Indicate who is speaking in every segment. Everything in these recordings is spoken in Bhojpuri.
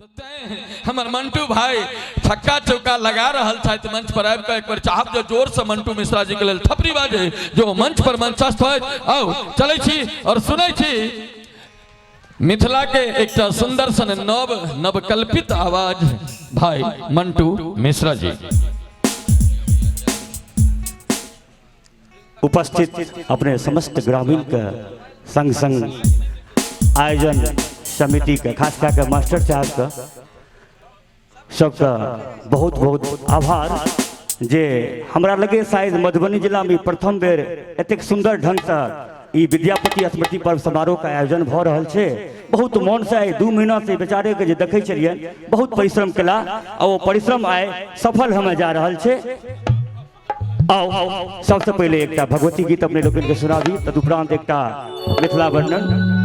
Speaker 1: तो हमर मंटू भाई छक्का चौका लगा रहा था मंच पर आबि एक बार चाहब जो जोर से मंटू मिश्रा जी के लिए थपड़ी बाजे जो मंच पर मंचस्थ हो आओ चले छी और सुनै छी मिथिला के एक सुंदर सन नवकल्पित आवाज भाई मंटू मिश्रा जी।
Speaker 2: उपस्थित अपने समस्त ग्रामीण के संग संग आयोजन समिति के खास करके मास्टर साहब का सबका बहुत बहुत आभार जे हमरा लगे शायद मधुबनी जिला में प्रथम बेर एतेक सुंदर ढंग से ई विद्यापति स्मृति पर्व समारोह का आयोजन भ रहल छे। बहुत मन से 2 महीना से बेचारे के जे देखे छलिए बहुत परिश्रम केला और वो परिश्रम आए सफल हमें जा रहल छे। आओ सबसे पहले एक भगवती गीत अपने लोगन के सुनाबी तदुपरांत एक मिथिला वर्णन।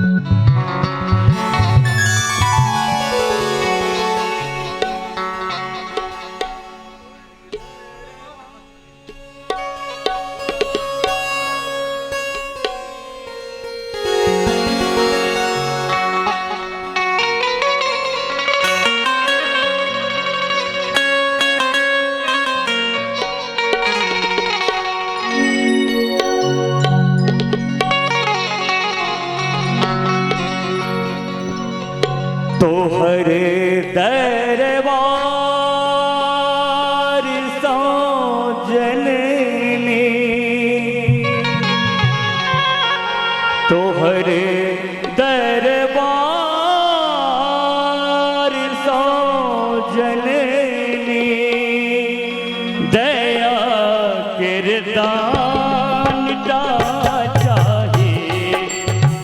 Speaker 2: तोहरे दरबार सो जननी तोहरे दरबार सो जननी दया किरदान चाहिए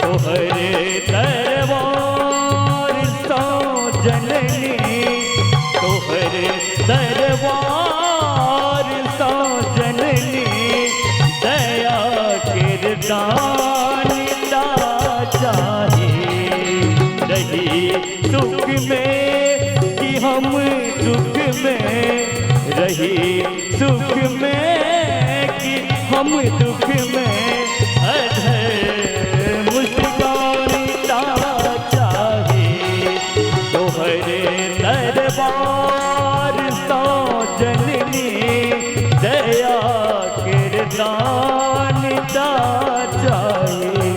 Speaker 2: तोहरे दरबार सो जननी दया किरदान चाहिए रही सुख में कि हम दुख में रही सुख में कि हम दुख में अधर मुस्कान चाहिए तोहरे दरबार जननी दया किरदान चाहिए।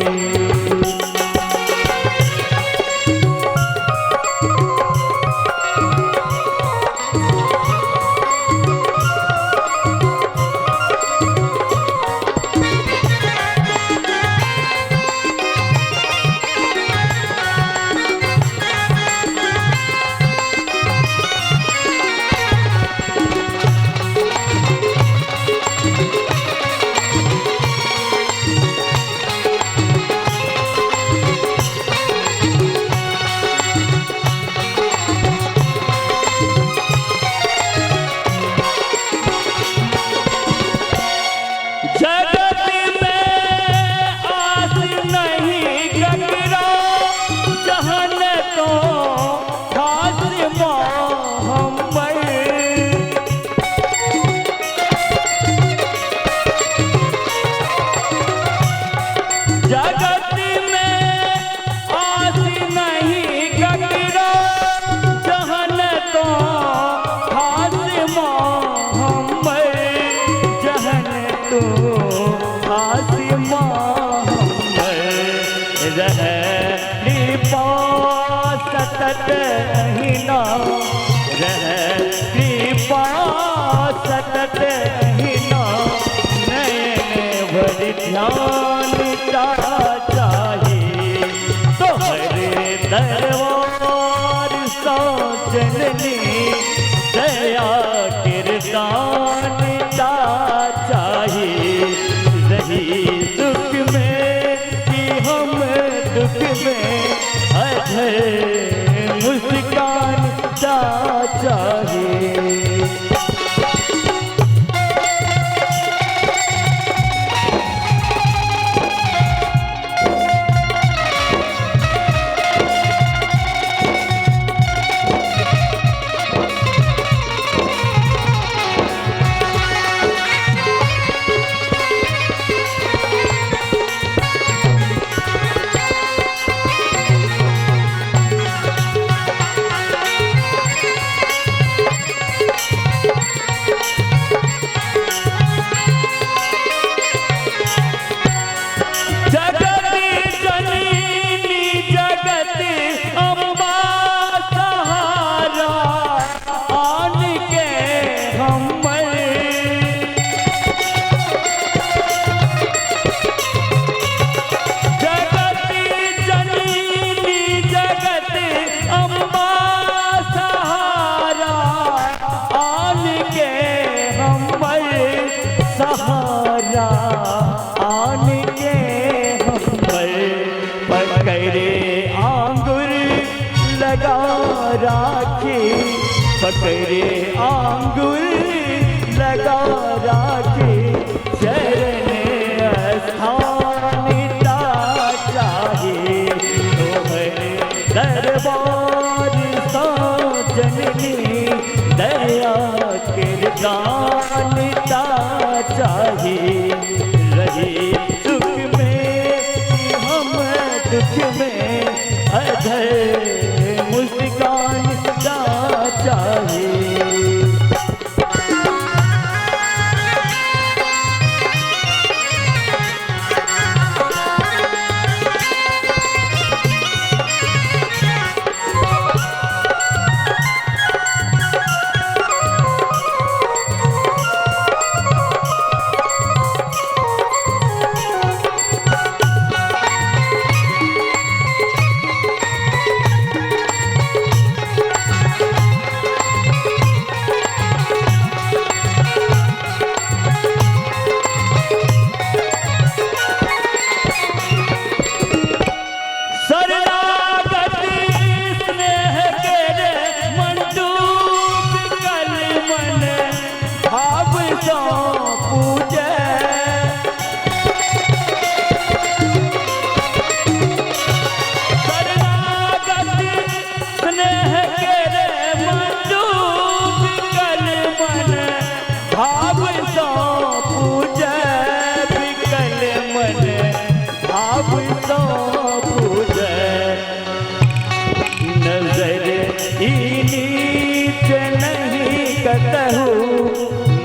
Speaker 2: ध्यान चाहिए तोहरे दरबार सो जननी दया किरदान चाहिए रही सुख में कि हम दुख में अधर मुस्कान चाहिए। राखी पकड़े आंगुल लगा राखी चरण स्थान चाहिए तुम्हारे दरबार सा जननी दया किरदान चाहिए रही सुख में हम दुख में अधर मुस्कान चाहिए।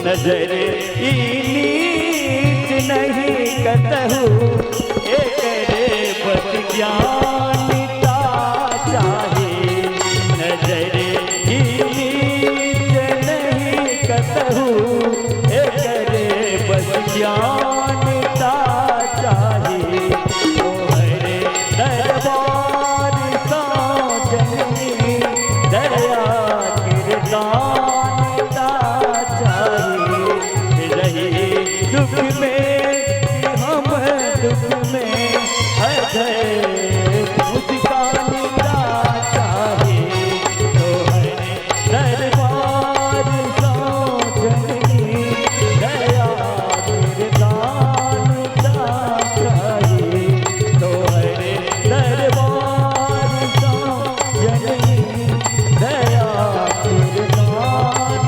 Speaker 2: नजर नीच नहीं कतहु एक बस ज्ञानता चाहिए नजर नीच नहीं कतहु एक बस ज्ञानता चाहिए तुम्हारे दरबार सा जननी दया किरदान दुख में हम दुख में अधर मुस्कान चाहिए तुम्हारे दरबार सा जननी दया किरदान चाहिए तुम्हारे दरबार सा जननी दया किरदान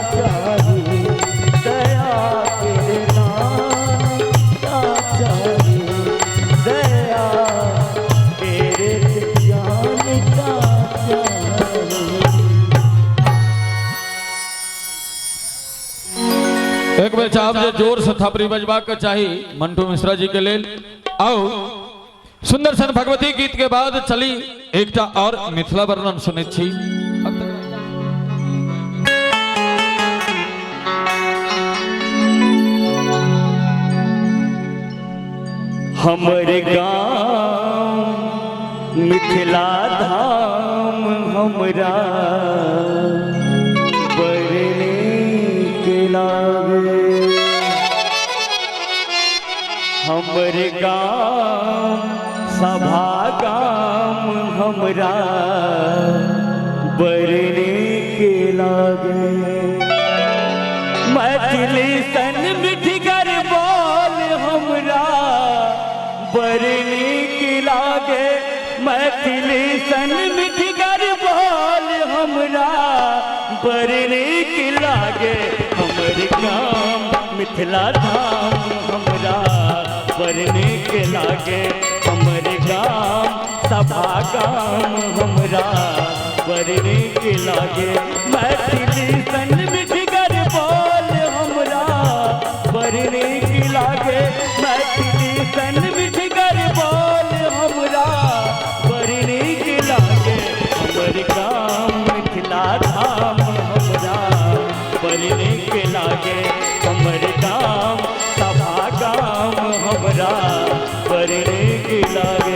Speaker 2: चाहिए दया
Speaker 1: एक बेर चाहब जे जोर से थपरी बजबा के चाही मंटू मिश्रा जी के लेल। आओ सुंदर सन भगवती गीत के बाद चली एकटा और मिथिला वर्णन सुनैत छी।
Speaker 2: हमरे गाँव मिथिला धाम हमरा बरने के लागे हमरे गाँव सभा गाम हमरा बरने के लागे मैथिली सन मिठगर बोल हमरा बरने के लागे मैथिली सन मिठगर बोल हमरा बरने के लागे हमर गाम मिथिला धाम हमरा बरने के लागे हमर गाम सभा गाम हमरा बरने के लागे मैथिली सन मिठगर बोल हमरा बरने के लागे मैथिली सन मिठगर बोल हमरा बरने के लागे हमर गाम मिथिला धाम हमरा बरने के लागे हमर गाम सभा गाम हमरा बरने के लागे।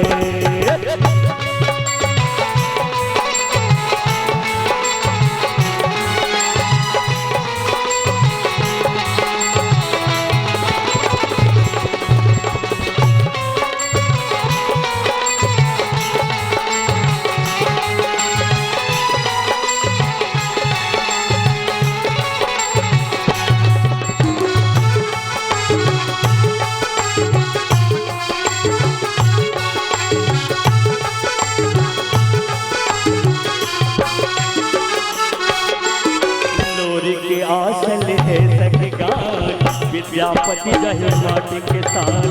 Speaker 2: विद्यापति रहे माटी के साथ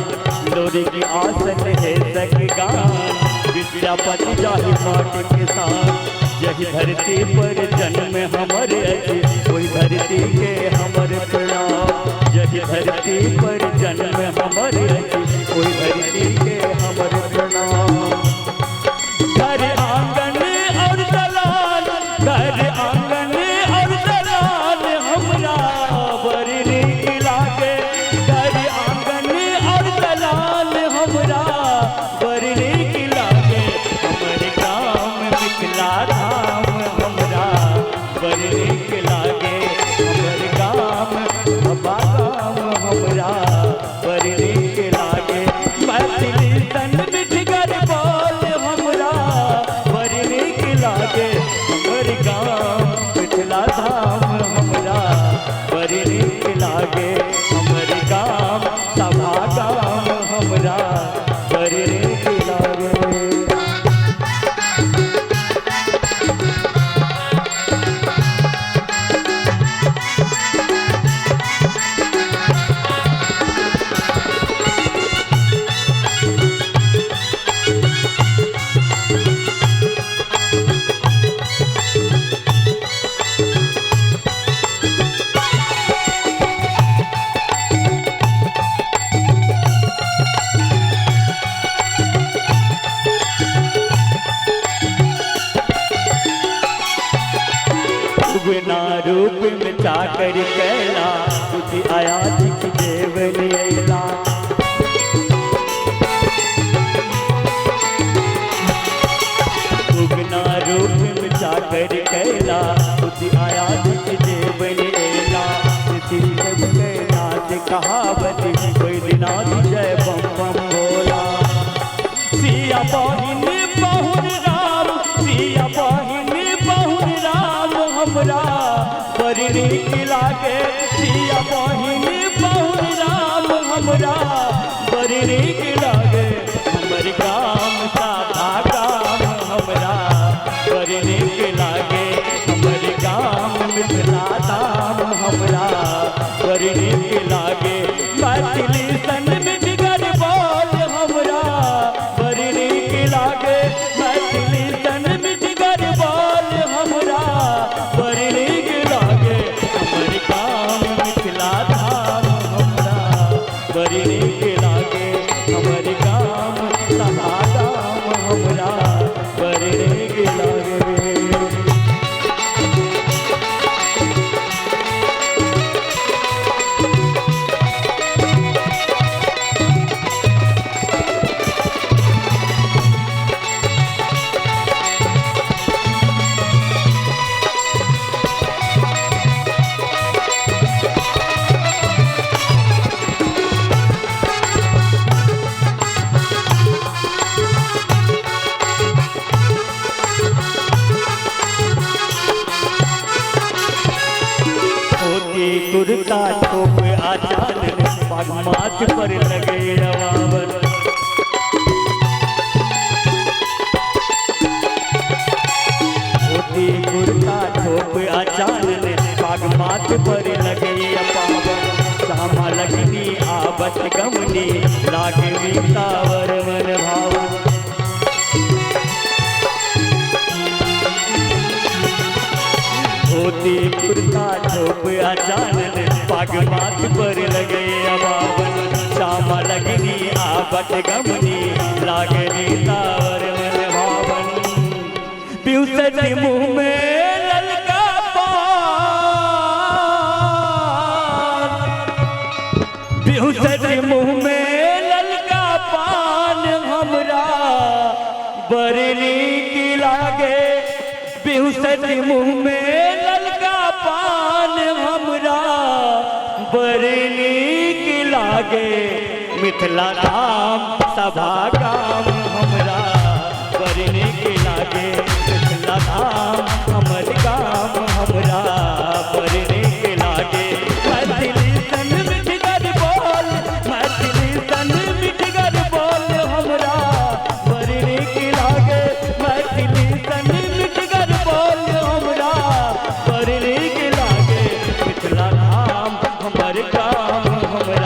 Speaker 2: लोरी की आसन है सगगान विद्यापति रहे माटी के साथ यही धरती पर जन्म हमर अछि वही धरती के हमर प्रणाम यही धरती पर जन्म हमर अछि वही धरती के हमर प्रणाम घर आंगन और दलाल घर आंगन और दलाल हमरा बड़ी नीक लागे घर आंगन और दलाल हमरा बड़ी नीक लागे हमर गाँव मिथिला धाम हमरा बड़ी नीक लागे हमर गाँव बागाम हमरा बड़ी नीक लागे मैथिली तन मिठगर बोल हमरा बड़ी नीक लागे हमर गाँव मिथिला धाम हमरा बड़ी नीक लागे हमर गाँव सभा गाँव हमरा बड़ी नीक लागे बिना रूप में चाकर कैला तुझी आया दिख देवन अला बिना रूप में चाकर कैला तुझी आया दिख देवन अला किसी सब के नाच कहावत कोई दिनाथ जय बम बम भोला सिया बहिन बहुर राम सिया बहिन बहुर राम हमरा बड़ी नीक लागे सिया बहिन बहुर राम हमरा बड़ी नीक लागे हमर गाम साधा गाम हमरा बड़ी नीक लागे हमर गाम मिथिला धाम हमरा बड़ी नीक लागे मैथिली सन मिठगर बोल हमरा बड़ी नीक लागे मैथिली सन मिठगर बोल हमरा बड़ी नीक लागे हमर गाँव मिथिला धाम हमरा बड़ी नीक लागे हमर गाँव सभा गाँव हमरा बड़ी नीक लागे कुर्ता टोप आचान पग माथ पर लगे अवावन धोती कुर्ता टोप आचान पग माथ पर लगे अपावन श्यामा लगनी आवत गमनी लागवी सावर मन भावन धोती कुर्ता टोप आचानन पग माथ पर लगे अबावन श्यामा लगनी आवत गमनी लागनी सावर मन भावन पियूष मुँह में ललका पान पियूष मुँह में ललका पान हमरा बड़ी नीक लागे पियूष मुँह में ललका पान हमरा बड़ी नीक लागे मिथिला धाम सभा गाम हमरा बड़ी नीक लागे मिथिला धाम हमर गाम हमरा बड़ी नीक लागे मैथिली सन मिठगर बोल मैथिली सन मिठगर बोल हमरा बड़ी नीक लागे मैथिली सन मिठगर बोल हमरा बड़ी नीक लागे मिथिला धाम हमर गाम हमरा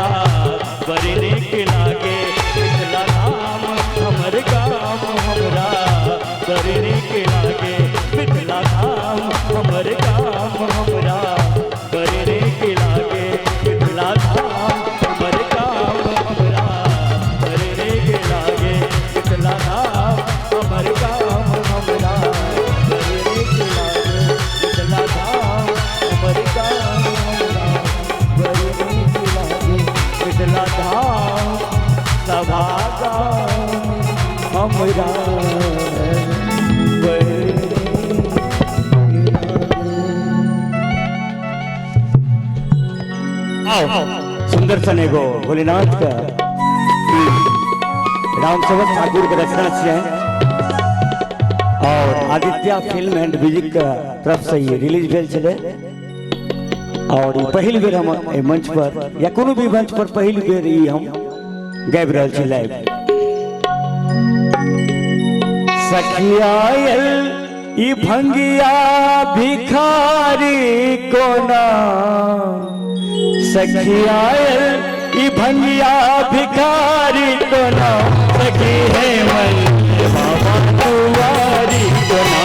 Speaker 2: आओ सुंदर सन एगो भोलेनाथ का राम सेवक ठाकुर के रचना है और आदित्य फिल्म एंड म्यूजिक का तरफ से ये रिलीज भेल चले और पहली बेर हम मंच पर या कोनो भी मंच पर पहली बेर ही हम गाबि रहल छी लाइव। सखियायल ई भंगिया भिखारी कोना, सखियायल ई भंगिया भिखारी कोना, सखी है मन बाबा दुआरी कोना,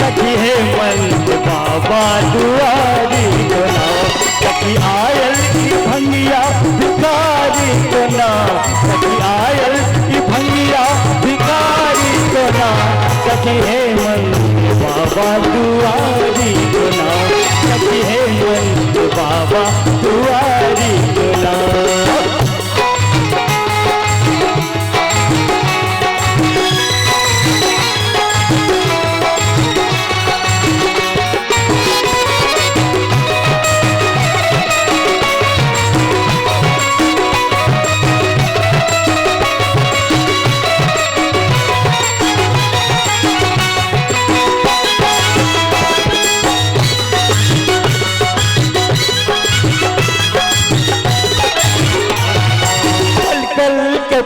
Speaker 2: सखी है मन बाबा दुआरी कोना, सखी आयल ई भंगिया भिखारी कोना, सखी आयल ई भंगिया भिखारी कोना, सखी है मन बाबा दुआरी कोना, सखी है मन बाबा दुआरी कोना।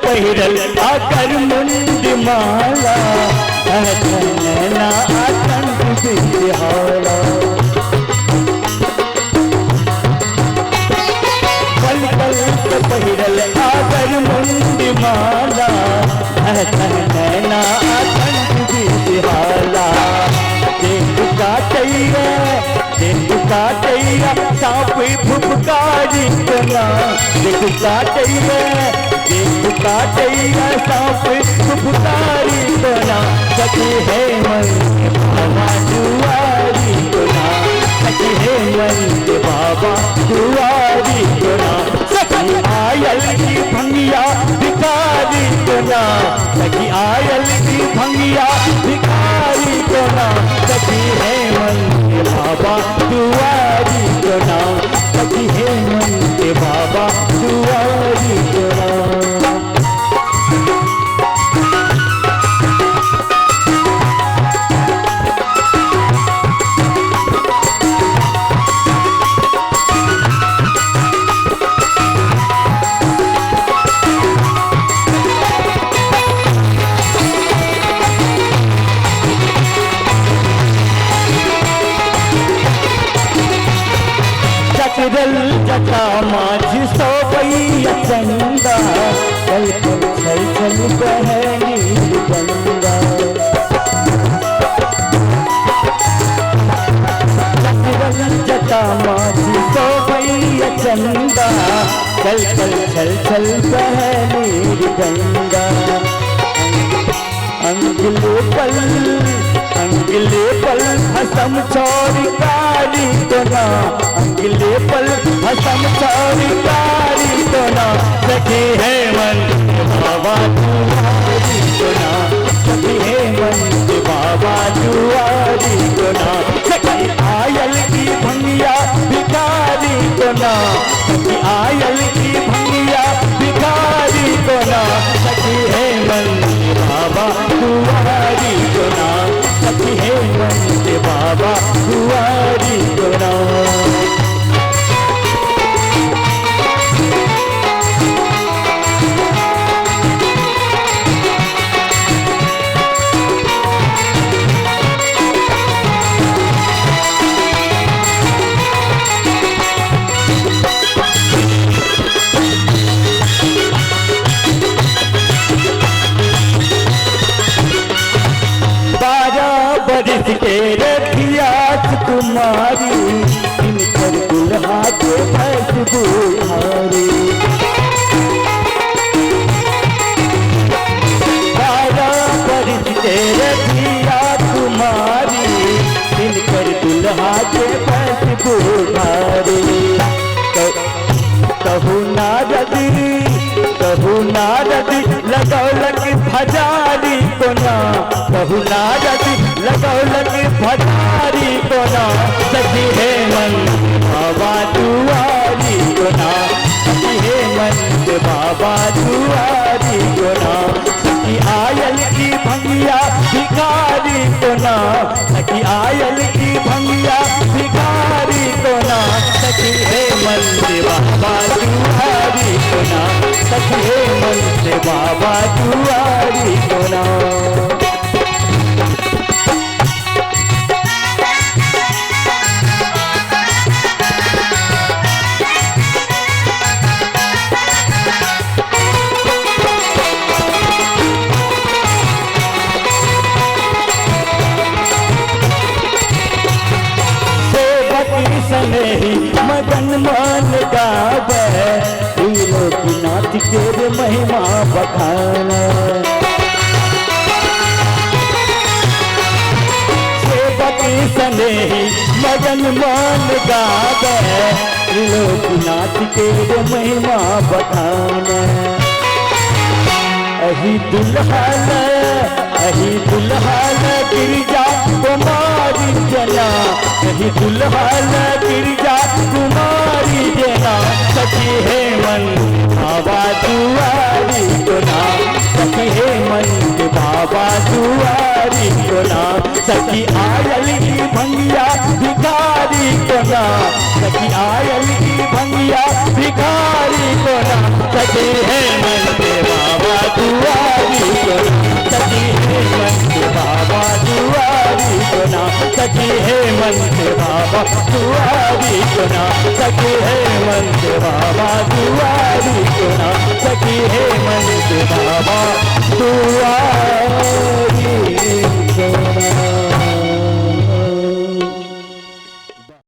Speaker 2: पहिरल आकर मुंड माला नैना आतंक बिहारा, पल पल के पहिरल आकर मुंड माला नैना आतंक बिहारा, देख काटैया सांप फुफकारी कोना, देख काटैया सांप फुफकारी कोना, सखी है मन बाबा दुआरी कोना, सखी है मन बाबा दुआरी कोना, सखी आयल की भंगिया भिखारी कोना, सखी आयल की भंगिया भिखारी कोना, सखी है मन बाबा दुआरी कोना, सखी है मन बाबा दुआरी कोना। जटा माझी सोबैया चंदा, चल चल चल बहनी गंगा, जटा माझी सोबैया चंदा, चल चल चल चल बहनी गंगा, अंगले पल हसम चोरी कारी कोना, अंगले पल हसम चोरी कारी कोना, सखी है मन बाबा दुआरी कोना, सखी है मन बाबा दुआरी कोना, सखी आयल की भंगिया भिखारी कोना, सखी आयल की भंगिया भिखारी कोना, सखी है मन बाबा दुआरी कोना, सखी है मन बाबा दुआरी कोना। के रखिया कुमारी, इनकर दुल्हा के भैंस बुहारी, 12 बरस के रखिया कुमारी, इनकर दुल्हा के भैंस बुहारी, कहू नारद लगौलक भजारी कोना, कहू नारद लगौलक भजारी कोना, सखी है मन बाबा दुआरी कोना, बाबा दुआरी को ना सखी आयल की भंगिया भिखारी को ना सखी आयल की भंगिया भिखारी को ना सखी हेमंत बाबा दुआरी को ना सखी हेमंत बाबा दुआरी को ना। सनेही मगन मान गावे त्रिलोकीनाथ के महिमा बखान सेवकी सनेही मगन मान गावे त्रिलोकीनाथ के महिमा बखान अही दुल्हन गिरजा कुमारी जना अही दुल्हन गिरजा कुमारी जना सखी हेमंत बाबा दुआरी को ना सखी हेमंत बाबा दुआरी को ना सखी आयल की भंगिया भिखारी को ना सखी आयल की भंगिया भिखारी को ना सखी हेमंत बाबा दुआरी को ना सखी हेमंत बाबा दुआरी को ना सखी हेमंत बाबा दुआरी को ना सखी हेमंत बाबा दुआरी को ना सखी हेमंत बाबा दुआरी